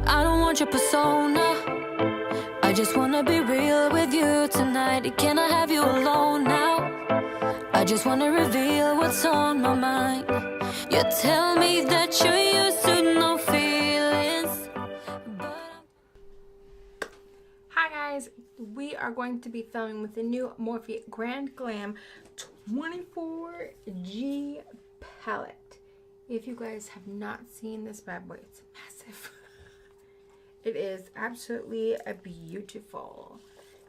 I don't want your persona. I just wanna be real with you tonight. Can I have you alone now? I just wanna reveal what's on my mind. You tell me that you're used to no feelings, but Hi guys, we are going to be filming with the new Morphe Grand Glam 24G palette. If you guys have not seen this bad boy, it's massive. It is absolutely beautiful.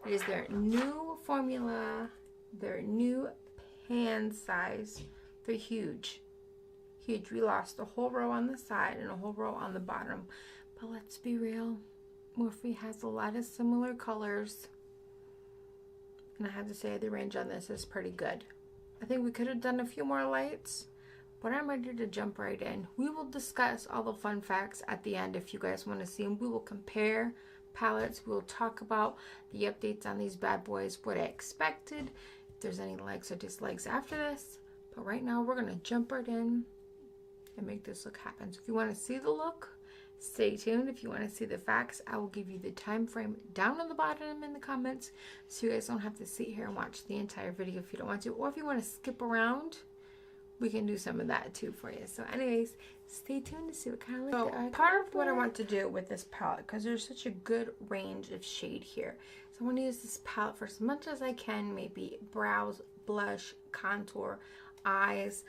It is their new formula, their new pan size. They're huge. Huge. We lost a whole row on the side and a whole row on the bottom. But let's be real. Morphe has a lot of similar colors. And I have to say the range on this is pretty good. I think we could have done a few more lights. But I'm ready to jump right in. We will discuss all the fun facts at the end if you guys want to see them. We will compare palettes. We will talk about the updates on these bad boys, what I expected, if there's any likes or dislikes after this. But right now we're going to jump right in and make this look happen. So if you want to see the look, stay tuned. If you want to see the facts, I will give you the time frame down on the bottom in the comments so you guys don't have to sit here and watch the entire video if you don't want to. Or if you want to skip around, we can do some of that too for you. So anyways, stay tuned to see what kind of look. So part of what I want to do with this palette, because there's such a good range of shade here, so I want to use this palette for as much as I can. Maybe brows, blush, contour, eyes.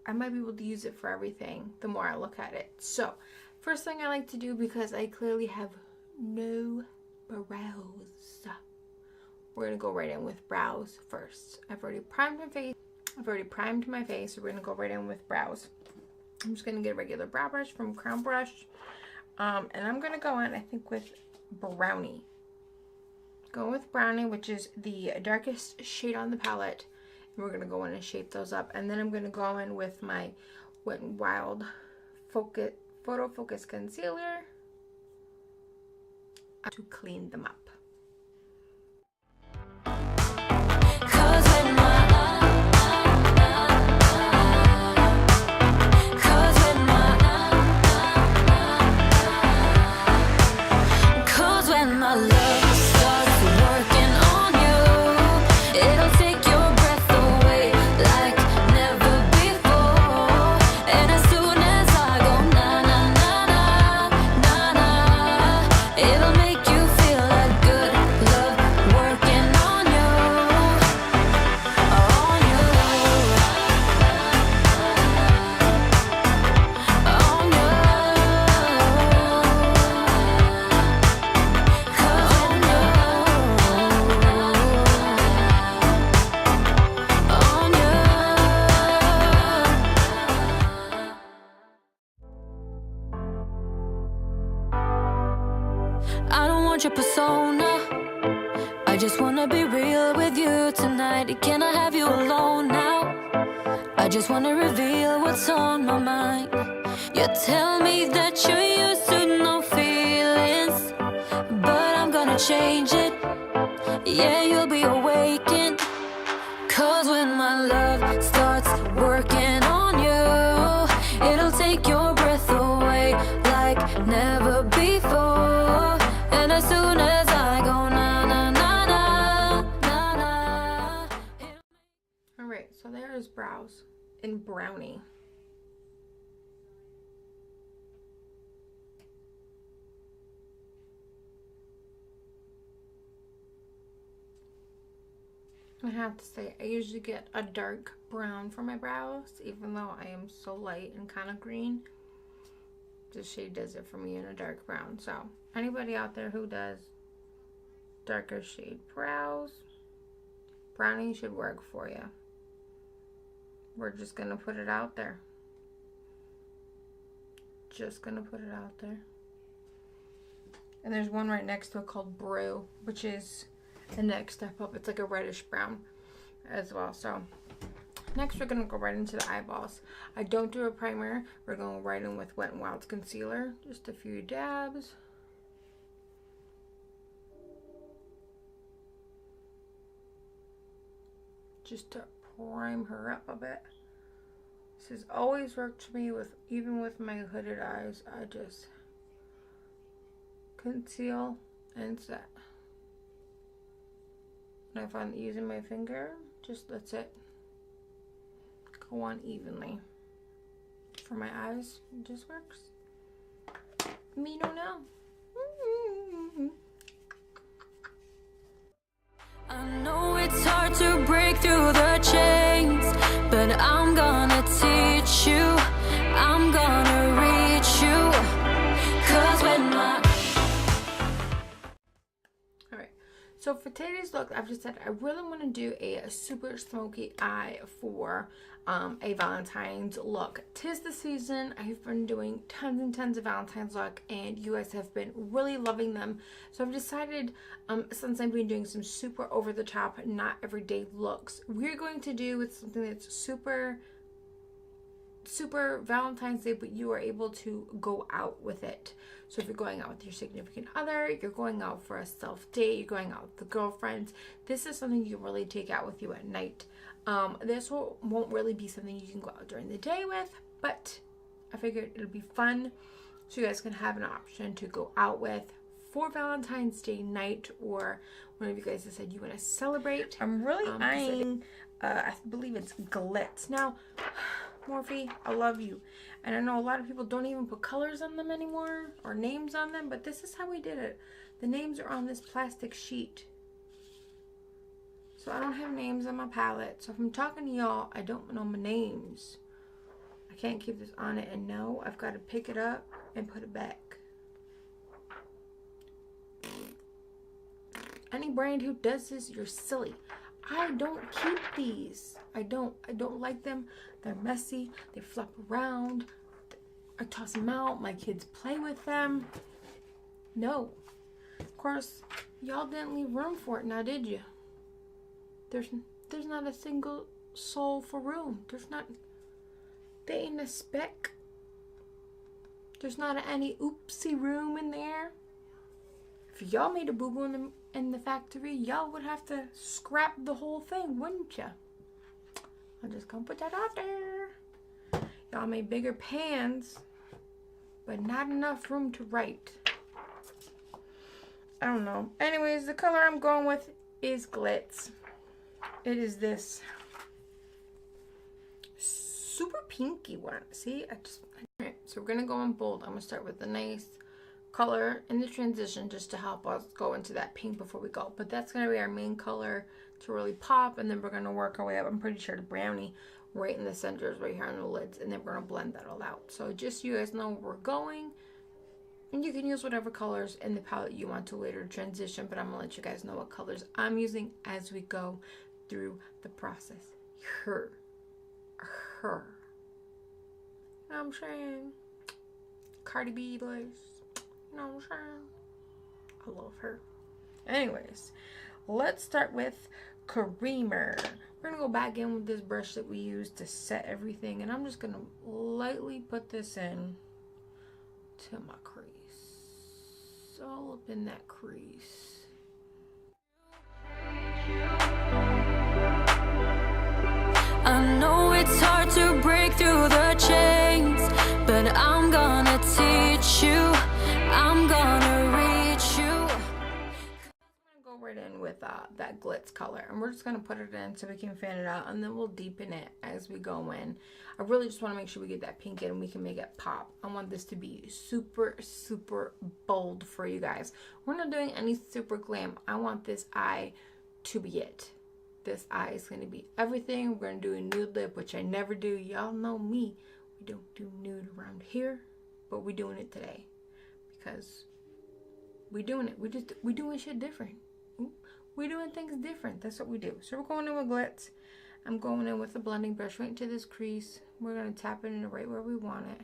I might be able to use it for everything the more I look at it. So first thing I like to do, because I clearly have no brows, we're going to go right in with brows first. I've already primed my face. So we're going to go right in with brows. I'm just going to get a regular brow brush from Crown Brush. And I'm going to go in, I think, with Brownie. Go with Brownie, which is the darkest shade on the palette. And we're going to go in and shape those up. And then I'm going to go in with my Wet n Wild Photo Focus Concealer to clean them up. Your persona. I just wanna be real with you tonight. Can I have you alone now? I just wanna reveal what's on my mind. You tell me that you're used to no feelings, but I'm gonna change it. Yeah, you'll be awakened. Cause when my love starts working on you, it'll take your breath away like never before. And as soon as I go na na na na na na. Alright, so there's brows in Brownie. I have to say, I usually get a dark brown for my brows, even though I am so light and kind of green. This shade does it for me in a dark brown. So anybody out there who does darker shade brows, Brownie should work for you. We're just gonna put it out there. Just gonna put it out there. And there's one right next to it called Brew, which is the next step up. It's like a reddish brown as well. So next we're gonna go right into the eyeballs. I don't do a primer. We're going right in with Wet n Wild's concealer. Just a few dabs. Just to prime her up a bit. This has always worked for me even with my hooded eyes. I just conceal and set. And I find that using my finger just lets it go on evenly. For my eyes, it just works. Me don't know. I know it's hard to break through the chains, but I'm gonna teach you. I'm gonna reach you. 'Cause when my... Alright, so for today's look, I've just said I really want to do a super smoky eye for a Valentine's look. 'Tis the season. I've been doing tons and tons of Valentine's look, and you guys have been really loving them. So I've decided, since I've been doing some super over the top, not everyday looks, we're going to do with something that's super Valentine's Day, but you are able to go out with it. So if you're going out with your significant other, you're going out for a self-date, you're going out with the girlfriends, this is something you can really take out with you at night. This won't really be something you can go out during the day with, but I figured it'll be fun so you guys can have an option to go out with for Valentine's Day night, or whenever you guys decide you want to celebrate. I'm really eyeing, I believe it's glitz. Now, Morphe, I love you. And I know a lot of people don't even put colors on them anymore or names on them, but this is how we did it. The names are on this plastic sheet. So I don't have names on my palette. So if I'm talking to y'all, I don't know my names. I can't keep this on it, and no, I've got to pick it up and put it back. Any brand who does this, you're silly. I don't keep these. I don't like them. They're messy. They flop around. I toss them out. My kids play with them. No. Of course, y'all didn't leave room for it now, did you? There's not a single soul for room. There ain't a speck. There's not any oopsie room in there. If y'all made a boo-boo in the factory, y'all would have to scrap the whole thing, wouldn't ya? I'm just gonna put that out there. Y'all made bigger pans, but not enough room to write. I don't know. Anyways, the color I'm going with is glitz. It is this super pinky one. See, alright, so we're gonna go in bold. I'm gonna start with the nice color in the transition just to help us go into that pink before we go. But that's gonna be our main color to really pop, and then we're gonna work our way up. I'm pretty sure the brownie right in the centers, right here on the lids, and then we're gonna blend that all out. So just so you guys know where we're going. And you can use whatever colors in the palette you want to later transition, but I'm gonna let you guys know what colors I'm using as we go through the process. Her. You know what I'm saying? Cardi B voice. You know what I'm saying? I love her. Anyways, let's start with creamer. We're gonna go back in with this brush that we used to set everything, and I'm just gonna lightly put this in to my crease. All up in that crease. I know it's hard to break through the chains, but I'm gonna teach you. I'm gonna reach you. I'm gonna go right in with that glitz color, and we're just gonna put it in so we can fan it out, and then we'll deepen it as we go in. I really just want to make sure we get that pink in and we can make it pop. I want this to be super bold for you guys. We're not doing any super glam. I want this eye to be it. This eye is going to be everything. We're going to do a nude lip, which I never do. Y'all know me. We don't do nude around here, but we're doing it today because we're doing it. We're doing shit different. We're doing things different. That's what we do. So we're going in with glitz. I'm going in with a blending brush right into this crease. We're going to tap it in right where we want it,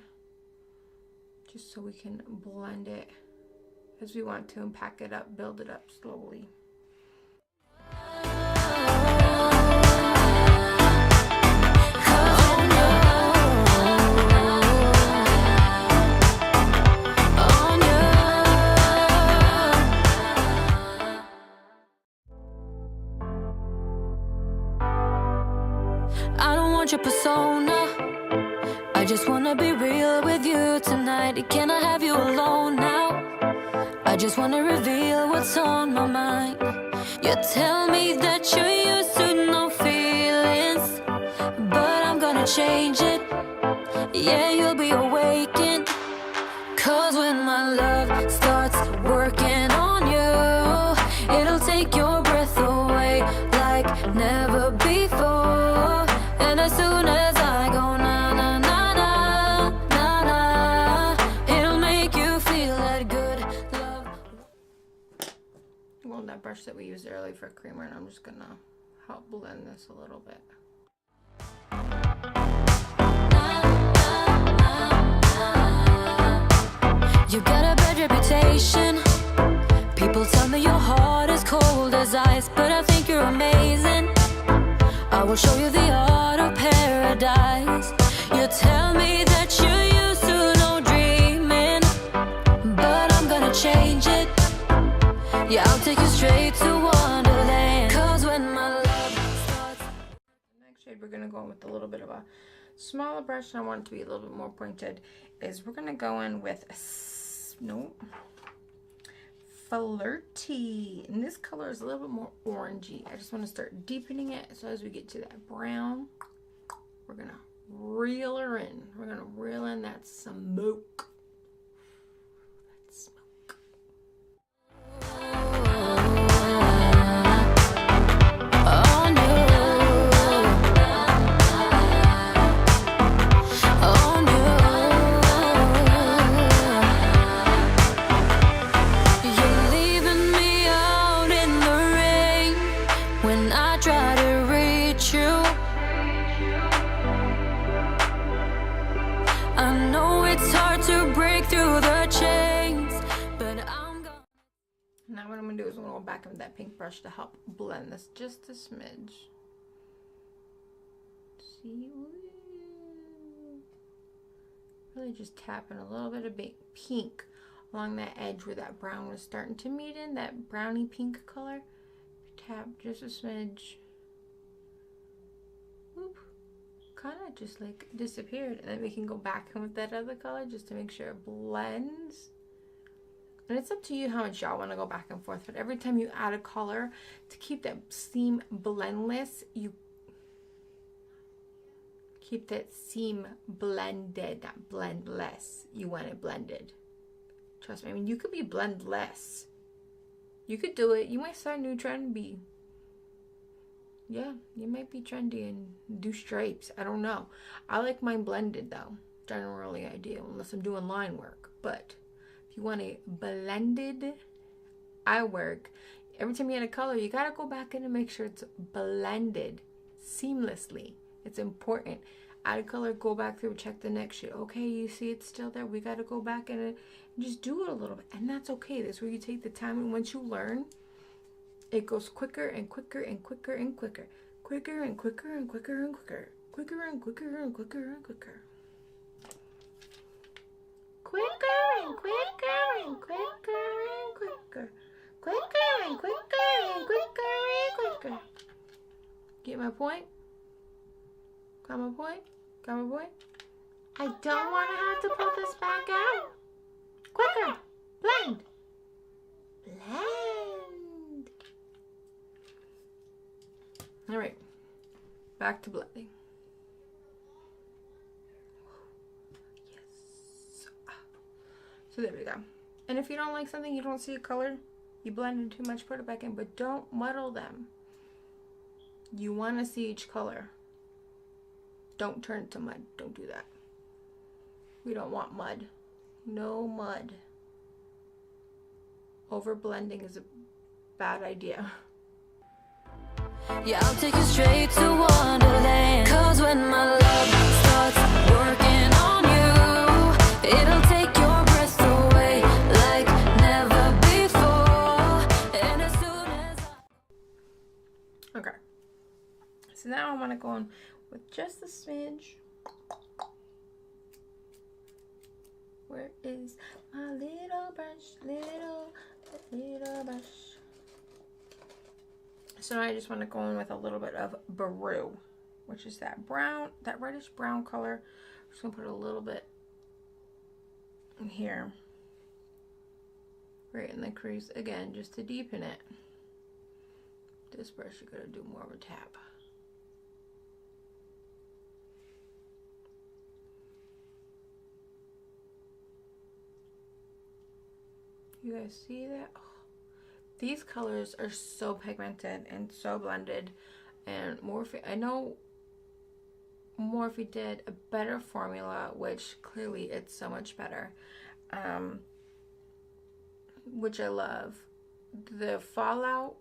just so we can blend it as we want to and pack it up, build it up slowly. I don't want your persona. just wanna be real with you tonight. Can I have you alone now? I just wanna reveal what's on my mind. You tell me that you're used to no feelings, but I'm gonna change it. Yeah, you'll be awakened. Cause when my love starts working on you, it'll take your breath away like never before. And as soon as I go na na na na na na, it'll make you feel that good love. Well, that brush that we used earlier for creamer, and I'm just gonna help blend this a little bit. You got a bad reputation. People tell me your heart is cold as ice, but I think you're amazing. I will show you the art of paradise. You tell me that you're used to no dreaming, but I'm gonna change it. Yeah, I'll take you straight to Wonderland. Cause when my love starts. The next shade we're gonna go in with a little bit of a smaller brush, and I want it to be a little bit more pointed, is we're gonna go in with Flirty, and this color is a little bit more orangey. I just want to start deepening it, so as we get to that brown, we're gonna reel her in. We're gonna reel in that smoke. Now what I'm going to do is I'm going to go back with that pink brush to help blend this just a smidge. See? Really just tapping a little bit of pink along that edge where that brown was starting to meet in, that browny pink color. Tap just a smidge. Whoop. Kind of just like disappeared. And then we can go back in with that other color just to make sure it blends. And it's up to you how much y'all want to go back and forth. But every time you add a color, to keep that seam blendless, you keep that seam blended, not blendless. You want it blended. Trust me. I mean, you could be blendless. You could do it. You might start a new trend. Yeah, you might be trendy and do stripes. I don't know. I like mine blended though. Generally ideal, unless I'm doing line work. But if you want a blended eye work, every time you add a color, you gotta go back in and make sure it's blended seamlessly. It's important. Add a color, go back through, check the next shade. Okay, you see it's still there. We gotta go back in and just do it a little bit, and that's okay. That's where you take the time, and once you learn, it goes quicker and quicker and quicker and quicker, quicker and quicker and quicker and quicker, quicker and quicker and quicker and quicker, quicker and quicker and quicker and quicker, quicker and quicker and quicker and quicker. Get my point? Got my point? Got my point? I don't want to have to pull this back out. Quicker. Blend. Blend. All right. Back to blending. Yes. So there we go. And if you don't like something, you don't see a color, you blended too much, put it back in, but don't muddle them. You want to see each color. Don't turn it to mud. Don't do that. We don't want mud. No mud. Over blending is a bad idea. Yeah, I'll take you straight to Wonderland. Cause when my love starts working on you, it'll take your breath away like never before. And as soon as Okay. So now I want to go on with just a smidge. Where is my little brush? Little brush. So now I just want to go in with a little bit of Baru. which is that brown, that reddish brown color. I'm just gonna put a little bit in here, right in the crease again, just to deepen it. This brush, you're gonna do more of a tap. You guys see that? Oh, these colors are so pigmented and so blended. And Morphe, I know Morphe did a better formula, which clearly it's so much better, which I love. The fallout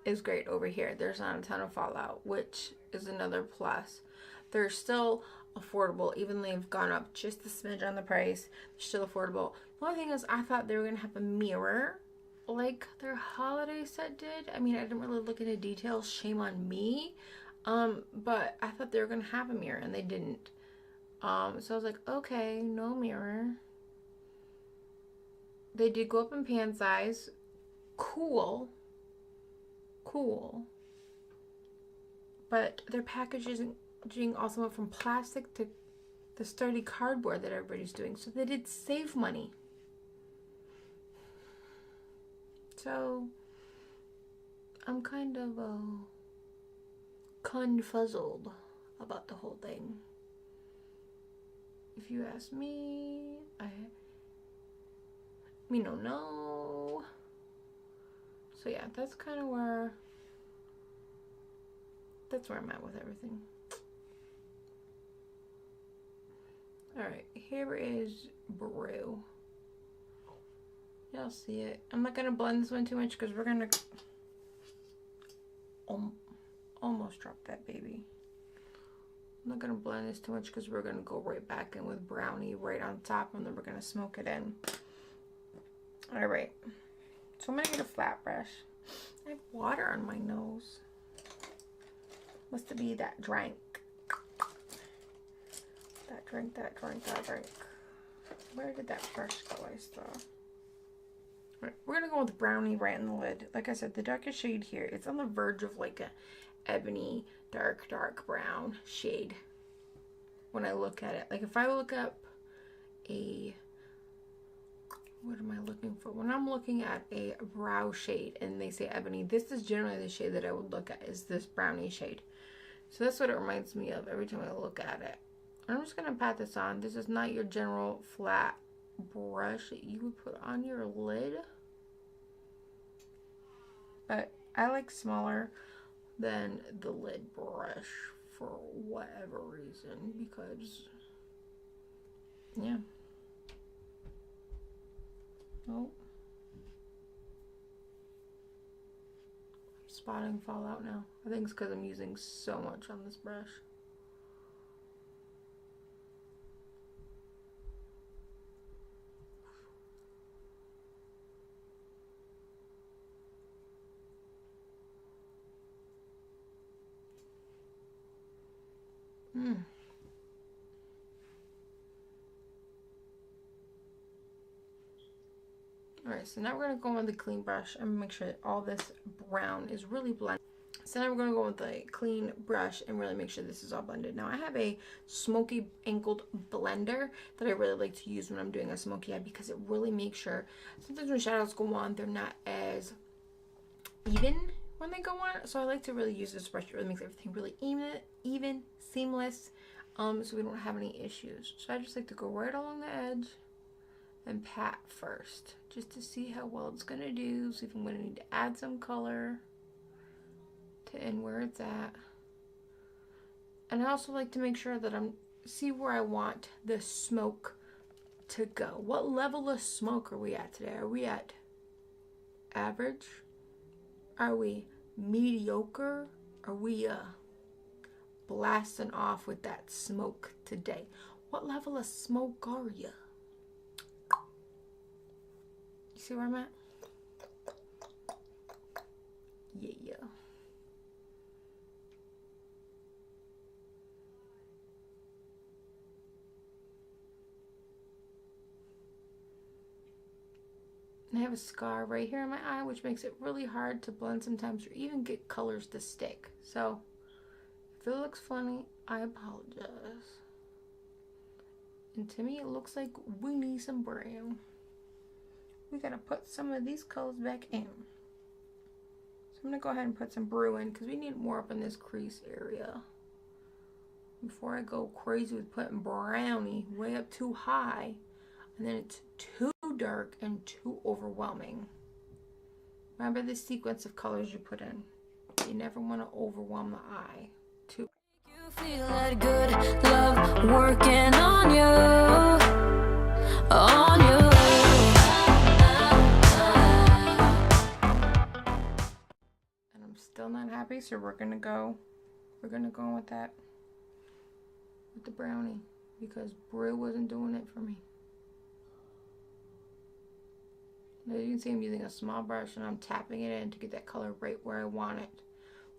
is great over here. There's not a ton of fallout, which is another plus. They're still affordable, even though they've gone up just a smidge on the price. They're still affordable. The only thing is, I thought they were gonna have a mirror like their holiday set did. I mean, I didn't really look into details, shame on me, but I thought they were gonna have a mirror and they didn't. So I was like, okay, no mirror. They did go up in pan size. Cool, but their packaging also went from plastic to the sturdy cardboard that everybody's doing, so they did save money. So I'm kind of confuzzled about the whole thing. If you ask me, don't know. So yeah, that's kind of where I'm at with everything. Alright, here is Brew. Y'all see it. I'm not gonna blend this one too much because we're gonna almost drop that baby. I'm not gonna blend this too much because we're gonna go right back in with brownie right on top, and then we're gonna smoke it in. Alright, so I'm gonna get a flat brush. I have water on my nose. Must be that drink. That drink. Where did that brush go? I saw. Right, we're gonna go with brownie right in the lid. Like I said, the darkest shade here, it's on the verge of like a ebony, dark brown shade. When I look at it, like if I look up what am I looking for? When I'm looking at a brow shade and they say ebony, this is generally the shade that I would look at, is this brownie shade. So that's what it reminds me of every time I look at it. I'm just gonna pat this on. This is not your general flat brush that you would put on your lid, but I like smaller than the lid brush for whatever reason, because yeah. Oh, I'm spotting fallout now. I think it's because I'm using so much on this brush. Alright, so now we're going to go with the clean brush and make sure that all this brown is really blended. So now we're going to go with the clean brush and really make sure this is all blended. Now I have a smoky angled blender that I really like to use when I'm doing a smoky eye, because it really makes sure, sometimes when shadows go on, they're not as even when they go on. So I like to really use this brush. It really makes everything really even, seamless, so we don't have any issues. So I just like to go right along the edge and pat first, just to see how well it's gonna do, see if I'm gonna need to add some color to end where it's at. And I also like to make sure that see where I want the smoke to go. What level of smoke are we at today? Are we at average? Are we mediocre? Are we blasting off with that smoke today? What level of smoke are you? See where I'm at? Yeah. And I have a scar right here in my eye, which makes it really hard to blend sometimes, or even get colors to stick. So If it looks funny, I apologize. And to me, it looks like we need some brown. We gotta put some of these colors back in. So I'm gonna go ahead and put some brew in because we need more up in this crease area. Before I go crazy with putting brownie way up too high. And then it's too dark and too overwhelming. Remember the sequence of colors you put in. You never want to overwhelm the eye. Too. You feel that good love working on you, on you. And I'm still not happy, so we're gonna go with that, with the brownie, because brew wasn't doing it for me. As you can see, I'm using a small brush and I'm tapping it in to get that color right where I want it.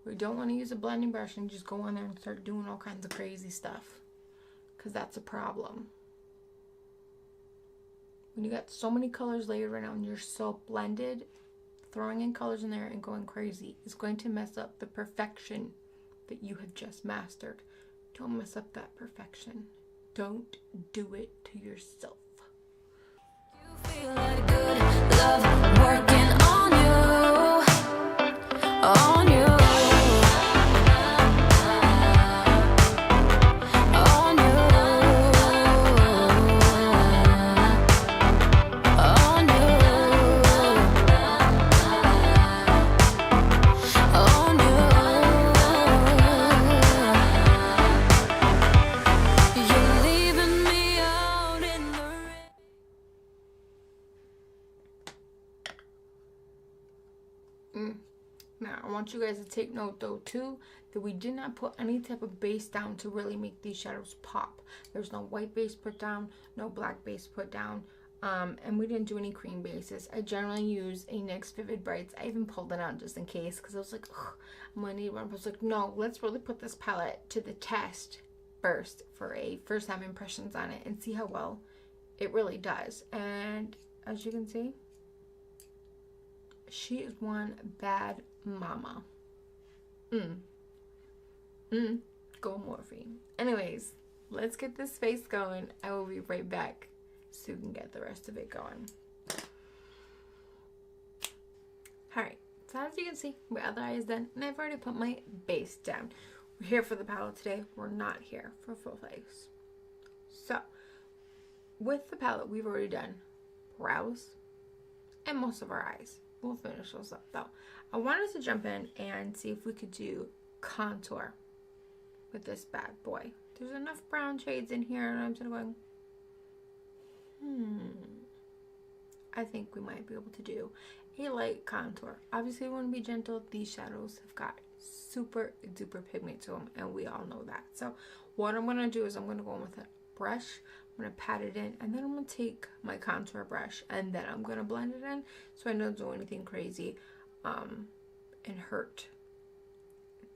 We don't want to use a blending brush and just go in there and start doing all kinds of crazy stuff, because that's a problem. When you got so many colors layered right now and you're so blended, throwing in colors in there and going crazy is going to mess up the perfection that you have just mastered. Don't mess up that perfection. Don't do it to yourself. You feel that good love working on you, on you. Now, I want you guys to take note, though, too, that we did not put any type of base down to really make these shadows pop. There's no white base put down, no black base put down, and we didn't do any cream bases. I generally use a NYX Vivid Brights. I even pulled it out just in case, because I was like, ugh, I'm going to need one. I was like, no, let's really put this palette to the test first for a first-time impressions on it and see how well it really does. And as you can see, she is one bad mama. Go Morphe. Anyways, let's get this face going. I will be right back so we can get the rest of it going. Alright, so as you can see, my other eye is done, and I've already put my base down. We're here for the palette today. We're not here for full face. So, with the palette, we've already done brows and most of our eyes. We'll finish those up though. I wanted to jump in and see if we could do contour with this bad boy. There's enough brown shades in here and I'm just going, I think we might be able to do a light contour. Obviously we want to be gentle. These shadows have got super duper pigment to them and we all know that. So what I'm going to do is I'm going to go in with a brush. I'm going to pat it in and then I'm going to take my contour brush and then I'm going to blend it in so I don't do anything crazy and hurt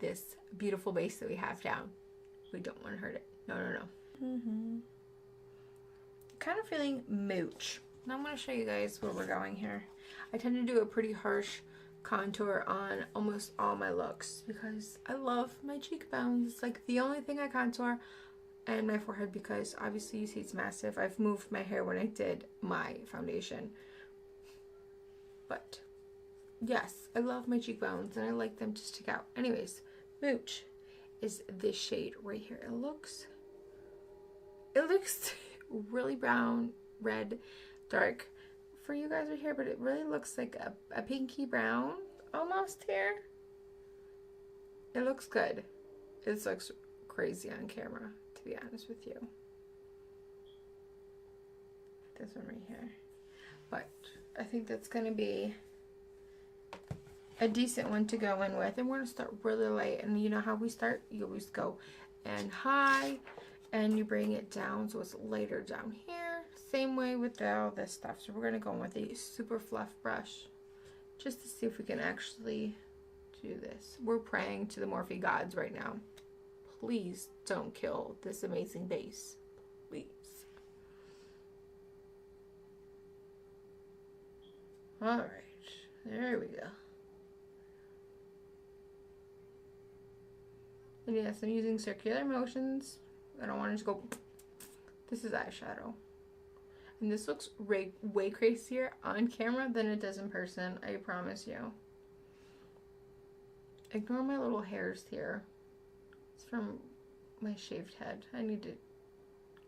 this beautiful base that we have down. We don't want to hurt it. No. Kind of feeling mooch. Now I'm going to show you guys where we're going here. I tend to do a pretty harsh contour on almost all my looks because I love my cheekbones. It's like the only thing I contour, and my forehead, because obviously you see it's massive. I've moved my hair when I did my foundation. But yes, I love my cheekbones and I like them to stick out. Anyways, mooch is this shade right here. It looks really brown, red, dark for you guys right here, but it really looks like a pinky brown almost here. It looks good. It looks crazy on camera, to be honest with you. This one right here. But I think that's going to be a decent one to go in with. And we're going to start really light. And you know how we start? You always go and high and you bring it down so it's lighter down here. Same way with all this stuff. So we're going to go in with a super fluff brush just to see if we can actually do this. We're praying to the Morphe gods right now. Please don't kill this amazing base. Please. Alright. There we go. And yes, I'm using circular motions. I don't want it to go. This is eyeshadow. And this looks way crazier on camera than it does in person. I promise you. Ignore my little hairs here. It's from my shaved head. I need to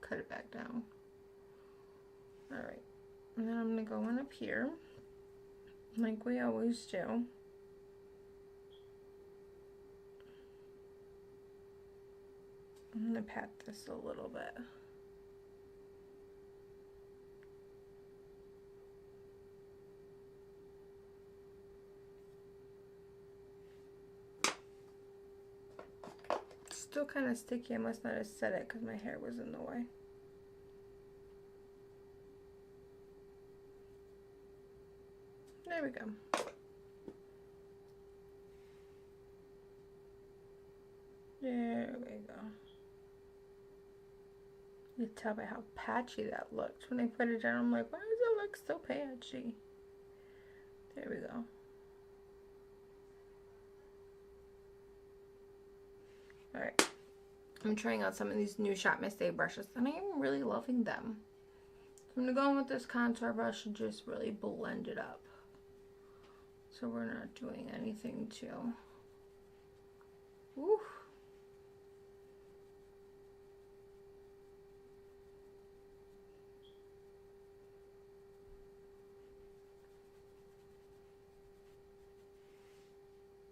cut it back down. Alright. And then I'm going to go on up here. Like we always do. I'm going to pat this a little bit. It's still kind of sticky. I must not have set it because my hair was in the way. There we go. There we go. You can tell by how patchy that looked. When I put it down, I'm like, why does it look so patchy? There we go. Alright. I'm trying out some of these new Shop Miss Day brushes, and I am really loving them. So I'm going to go in with this contour brush and just really blend it up. So we're not doing anything too. Woo.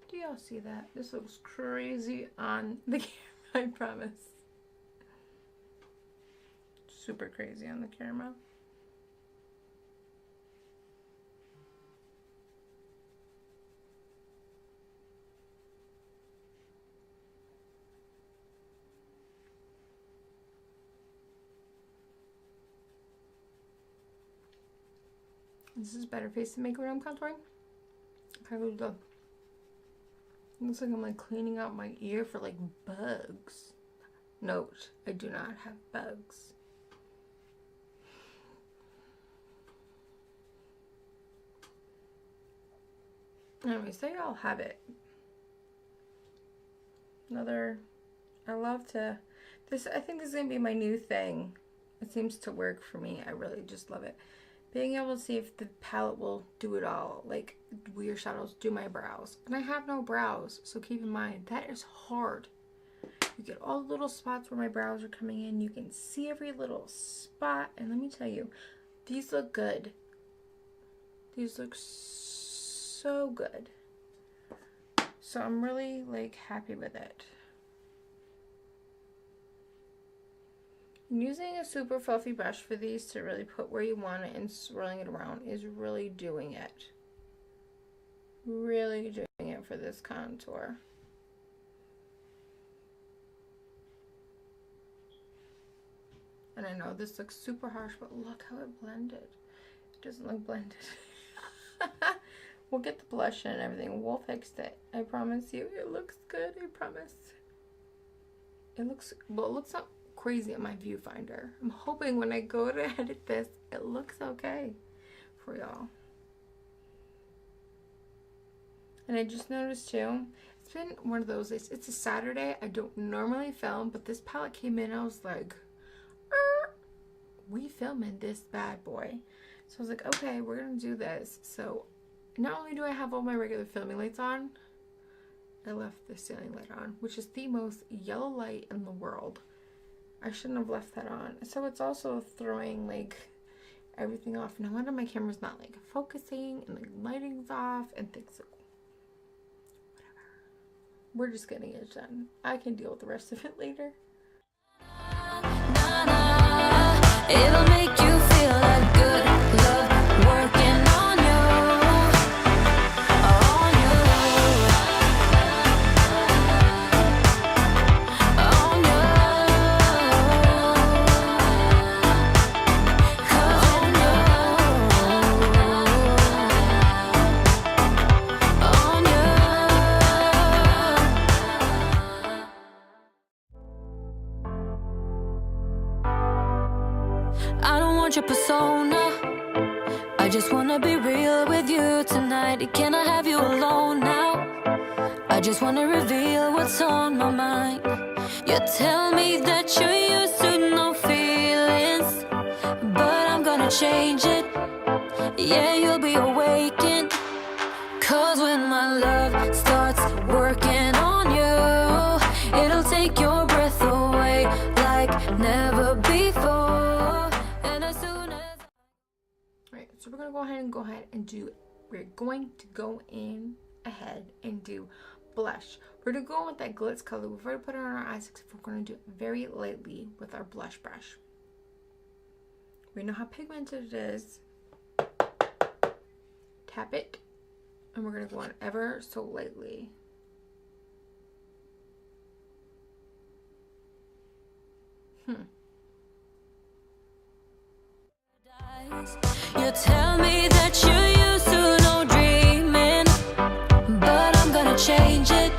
Do y'all see that? This looks crazy on the camera, I promise. Super crazy on the camera. This is better face to make when I'm contouring. Okay, let's go. Looks like I'm like cleaning out my ear for like bugs. Note, I do not have bugs. Anyway, so y'all have it. Another, I love to, this, I think this is going to be my new thing. It seems to work for me. I really just love it. Being able to see if the palette will do it all, like weird shadows, do my brows. And I have no brows, so keep in mind, that is hard. You get all the little spots where my brows are coming in. You can see every little spot. And let me tell you, these look good. These look so good. So I'm really like happy with it. Using a super fluffy brush for these to really put where you want it and swirling it around is really doing it. Really doing it for this contour. And I know this looks super harsh, but look how it blended. It doesn't look blended. We'll get the blush and everything. We'll fix it. I promise you. It looks good. I promise. It looks, well, it looks not crazy on my viewfinder. I'm hoping when I go to edit this, it looks okay for y'all. And I just noticed too, it's been one of those days. It's a Saturday. I don't normally film, but this palette came in. I was like, we filming this bad boy. So I was like, okay, we're gonna do this. So not only do I have all my regular filming lights on, I left the ceiling light on, which is the most yellow light in the world. I shouldn't have left that on. So it's also throwing like everything off. No wonder my camera's not like focusing and the lighting's off and things like whatever. We're just getting it done. I can deal with the rest of it later. It'll make you feel like good love working on you, on you, on you, on you. I don't want your persona. I just wanna be real with you tonight. Can I have you alone now? I just wanna reveal what's on my mind. You tell me that you're used to no feelings, but I'm gonna change it. Yeah, you'll be awakened. Cause when my love starts working on you, it'll take your breath away like never before. And as soon as... Alright, so we're gonna go ahead and do, we're going to go in ahead and do blush. We're gonna go in with that glitz color. We've already put it on our eyes, except we're gonna do it very lightly with our blush brush. We know how pigmented it is. Tap it, and we're gonna go on ever so lightly. You tell me that you're used to no dreaming, but I'm gonna change it.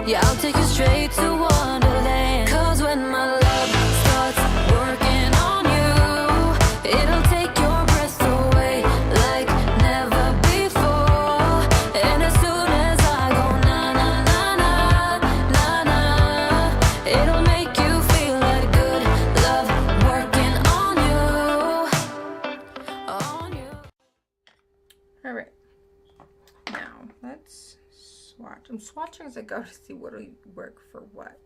Yeah, I'll take you straight to Wonderland. Cause when my love starts working on you, it'll take your breath away like never before. And as soon as I go na na na na na na, it'll make you feel that good love working on you. Alright, now let's swatch. I'm swatching as I go to see what will work for what.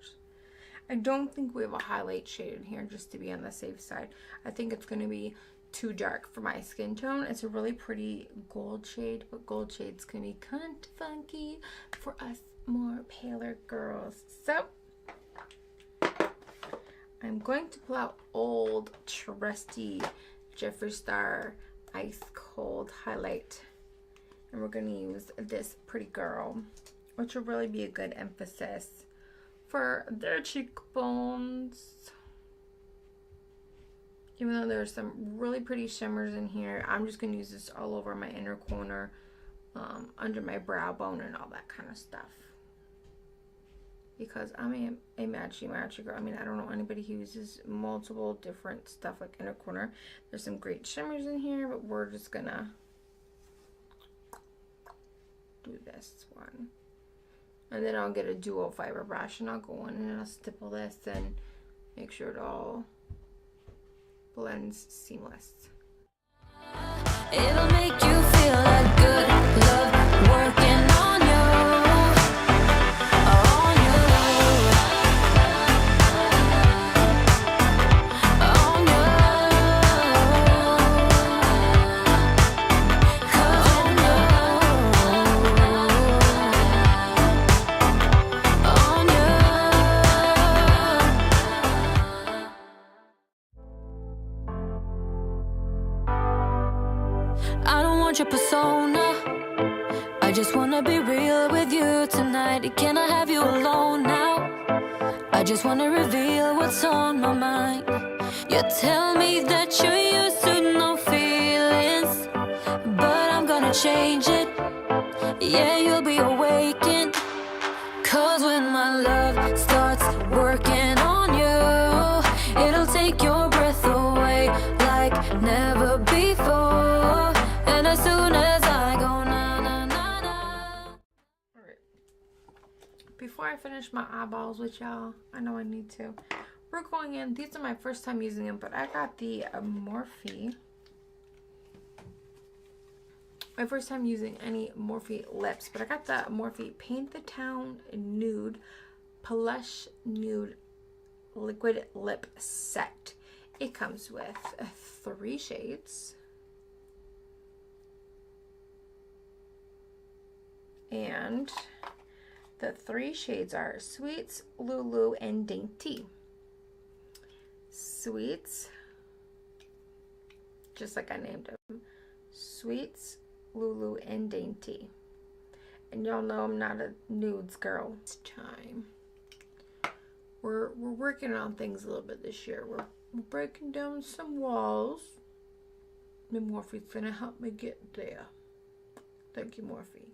I don't think we have a highlight shade in here, just to be on the safe side. I think it's going to be too dark for my skin tone. It's a really pretty gold shade, but gold shade's going to be kind of funky for us more paler girls. So I'm going to pull out old trusty Jeffree Star Ice Cold Highlight, and we're going to use this pretty girl, which will really be a good emphasis for their cheekbones. Even though there's some really pretty shimmers in here, I'm just going to use this all over my inner corner, under my brow bone and all that kind of stuff. Because I'm a matchy girl. I mean, I don't know anybody who uses multiple different stuff like inner corner. There's some great shimmers in here, but we're just gonna do this one. And then I'll get a dual fiber brush and I'll go in and I'll stipple this and make sure it all blends seamless. It'll make you feel like good love working on you, on you, on you, on you, on you. I don't want your persona, I just wanna be real with you tonight. Can I have you alone now? I just wanna reveal what's on my mind. You tell me that you're used to no feelings, but I'm gonna change it. Yeah, you'll be awakened. Cause when my love starts working on you, it'll take your breath away like never before. And as soon as I go na na na na. Alright. Before I finish my eyeballs with y'all, I know I need to. We're going in. These are my first time using them, but I got the Morphe. My first time using any Morphe lips, but I got the Morphe Paint the Town Nude Plush Nude Liquid Lip Set. It comes with 3 shades. And the 3 shades are Sweets, Lulu, and Dainty. Sweets, just like I named them. Sweets, Lulu, and Dainty. And y'all know I'm not a nudes girl. It's time. We're working on things a little bit this year. We're breaking down some walls. And Morphe's gonna help me get there. Thank you, Morphe.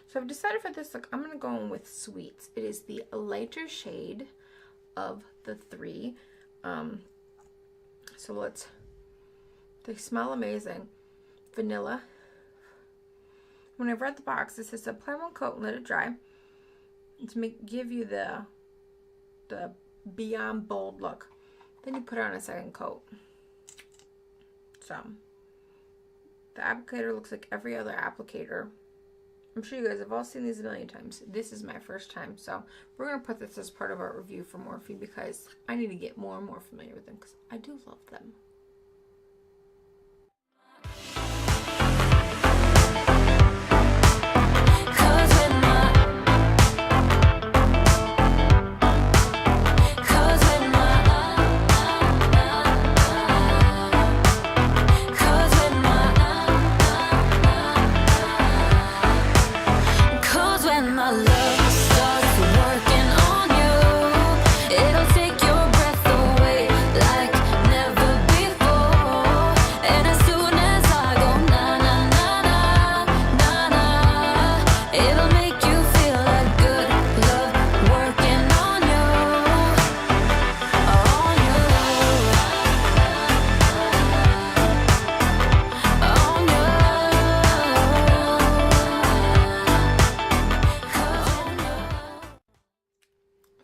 So I've decided for this look, I'm gonna go in with Sweets. It is the lighter shade of the 3. So they smell amazing. Vanilla. When I read the box, it says apply one coat and let it dry. to give you the beyond bold look. Then you put on a second coat. So the applicator looks like every other applicator. I'm sure you guys have all seen these a million times. This is my first time, so we're going to put this as part of our review for Morphe because I need to get more and more familiar with them because I do love them.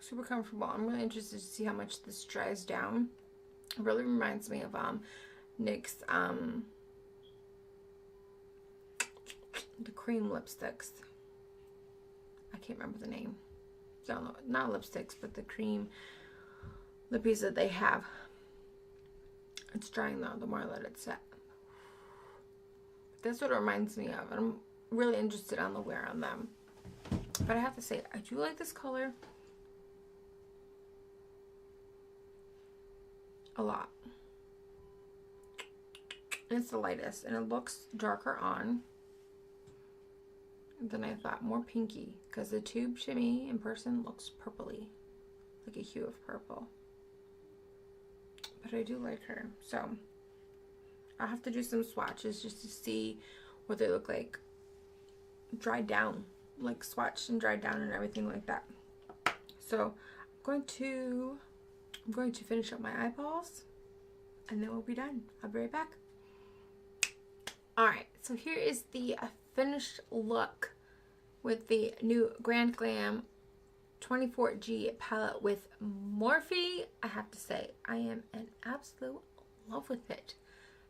Super comfortable. I'm really interested to see how much this dries down. It really reminds me of NYX's the cream lipsticks. I can't remember the name. No, not lipsticks, but the cream lippies that they have. It's drying though, the more I let it set. That's what it reminds me of. And I'm really interested on the wear on them. But I have to say, I do like this color a lot. And it's the lightest, and it looks darker on than I thought. More pinky, because the tube to me in person looks purpley, like a hue of purple. But I do like her, so I'll have to do some swatches just to see what they look like dried down, like swatched and dried down and everything like that. So I'm going to finish up my eyeballs and then we'll be done. I'll be right back. Alright, so here is the finished look with the new Grand Glam 24G palette with Morphe. I have to say, I am in absolute love with it.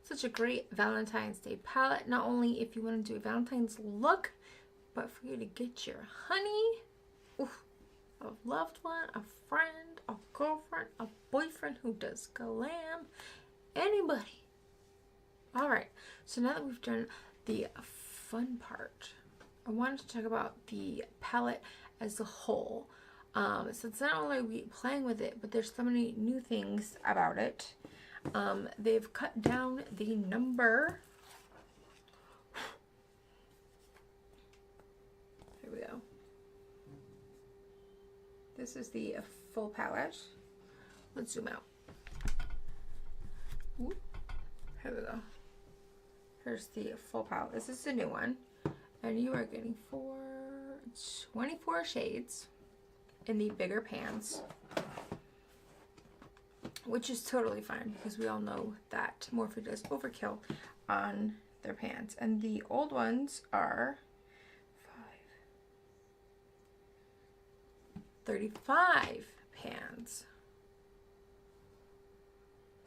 Such a great Valentine's Day palette. Not only if you want to do a Valentine's look, but for you to get your honey, a loved one, a friend, a girlfriend, a boyfriend who does glam, anybody. Alright, so now that we've done the fun part, I wanted to talk about the palette as a whole. Since not only are we playing with it, but there's so many new things about it. They've cut down the number. Here we go. This is the full palette. Let's zoom out. Ooh. Here we go. Here's the full palette. This is the new one. And you are getting 24 shades in the bigger pans. Which is totally fine because we all know that Morphe does overkill on their pans. And the old ones are 35 pans.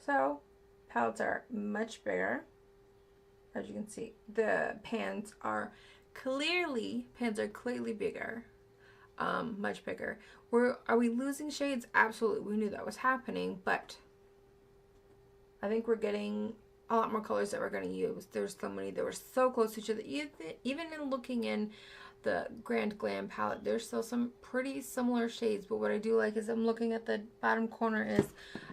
So palettes are much bigger. As you can see, the pans are clearly bigger, much bigger. Are we losing shades? Absolutely, we knew that was happening, but I think we're getting a lot more colors that we're going to use. There's so many that were so close to each other. Even in looking in the Grand Glam palette, there's still some pretty similar shades, but what I do like is I'm looking at the bottom corner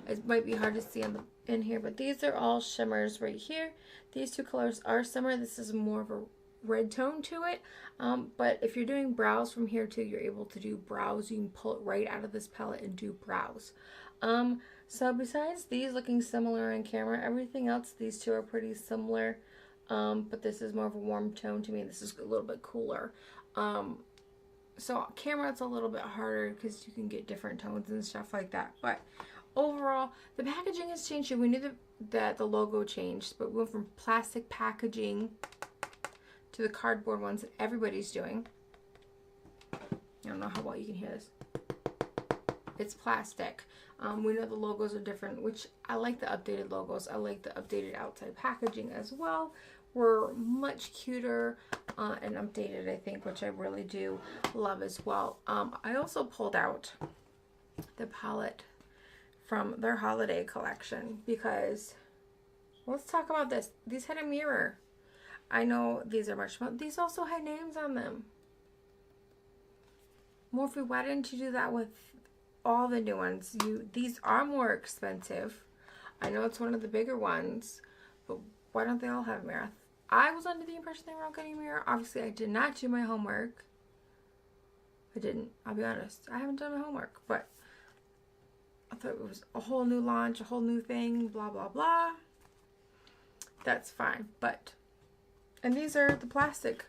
it might be hard to see in here, but these are all shimmers right here. These two colors are shimmer. This is more of a red tone to it, but if you're doing brows from here too, you're able to do brows. You can pull it right out of this palette and do brows. So besides these looking similar in camera, everything else, these two are pretty similar, but this is more of a warm tone to me. This is a little bit cooler. So camera, it's a little bit harder because you can get different tones and stuff like that, but overall the packaging has changed. We knew that the logo changed, but we went from plastic packaging to the cardboard ones that everybody's doing. I don't know how well you can hear this. It's plastic. We know the logos are different, which I like the updated logos. I like the updated outside packaging as well. We're much cuter and updated, I think, which I really do love as well. I also pulled out the palette from their holiday collection because, let's talk about this. These had a mirror. I know these are much more. These also had names on them. Morphe, why didn't you do that with all the new ones? These are more expensive. I know it's one of the bigger ones, but why don't they all have a mirror? I was under the impression they were all getting a mirror. Obviously, I did not do my homework. I didn't. I'll be honest. I haven't done my homework, but I thought it was a whole new launch, a whole new thing, blah, blah, blah. That's fine, but... And these are the plastic.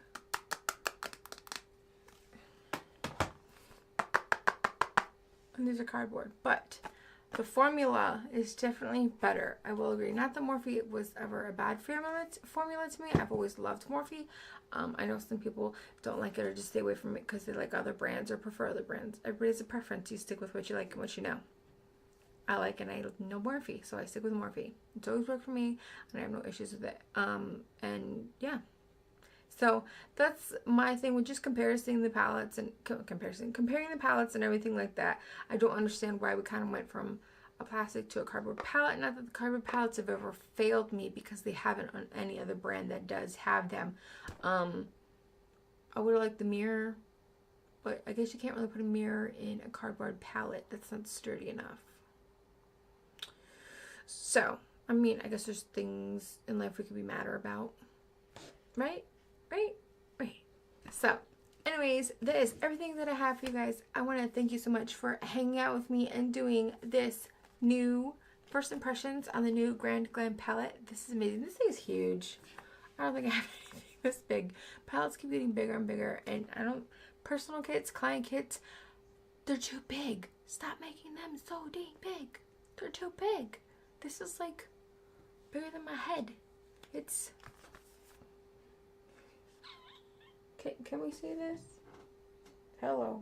And these are cardboard, but the formula is definitely better. I will agree. Not that Morphe was ever a bad formula to me. I've always loved Morphe. I know some people don't like it or just stay away from it because they like other brands or prefer other brands. Everybody's a preference. You stick with what you like and what you know. I like and I know Morphe, so I stick with Morphe. It's always worked for me, and I have no issues with it. And yeah. So that's my thing with just comparing the palettes and comparing the palettes and everything like that. I don't understand why we kind of went from a plastic to a cardboard palette. Not that the cardboard palettes have ever failed me, because they haven't on any other brand that does have them. I would have liked the mirror, but I guess you can't really put a mirror in a cardboard palette. That's not sturdy enough. So, I mean, I guess there's things in life we could be madder about, right? Right. So, anyways, that is everything that I have for you guys. I want to thank you so much for hanging out with me and doing this new first impressions on the new Grand Glam palette. This is amazing. This thing is huge. I don't think I have anything this big. Palettes keep getting bigger and bigger, and I don't... Personal kits, client kits, they're too big. Stop making them so dang big. They're too big. This is like bigger than my head. It's... Can we see this? Hello.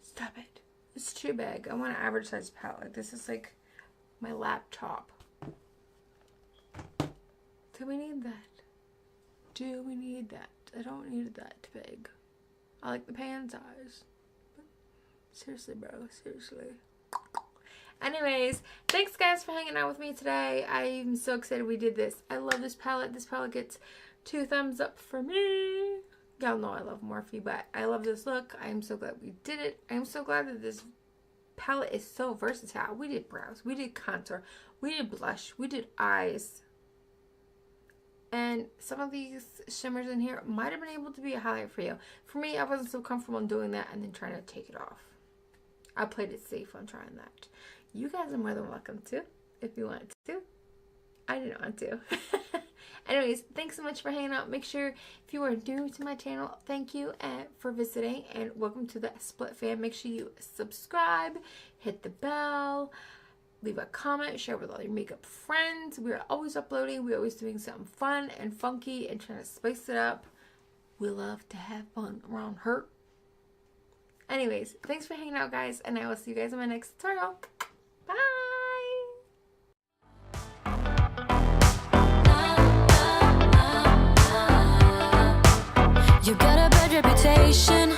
Stop it. It's too big. I want an average size palette. Like, this is like my laptop. Do we need that? Do we need that? I don't need it that big. I like the pan size. But seriously, bro. Seriously. Anyways, thanks guys for hanging out with me today. I'm so excited we did this. I love this palette. This palette gets 2 thumbs up for me. Y'all know I love Morphe, but I love this look. I am so glad we did it. I am so glad that this palette is so versatile. We did brows, we did contour, we did blush, we did eyes. And some of these shimmers in here might have been able to be a highlight for you. For me, I wasn't so comfortable in doing that and then trying to take it off. I played it safe on trying that. You guys are more than welcome to, if you want to. I didn't want to. Anyways, thanks so much for hanging out. Make sure, if you are new to my channel, thank you for visiting, and welcome to the Split fam. Make sure you subscribe, hit the bell, leave a comment, share with all your makeup friends. We're always uploading. We're always doing something fun and funky and trying to spice it up. We love to have fun around her. Anyways, thanks for hanging out, guys, and I will see you guys in my next tutorial. Bye! You got a bad reputation.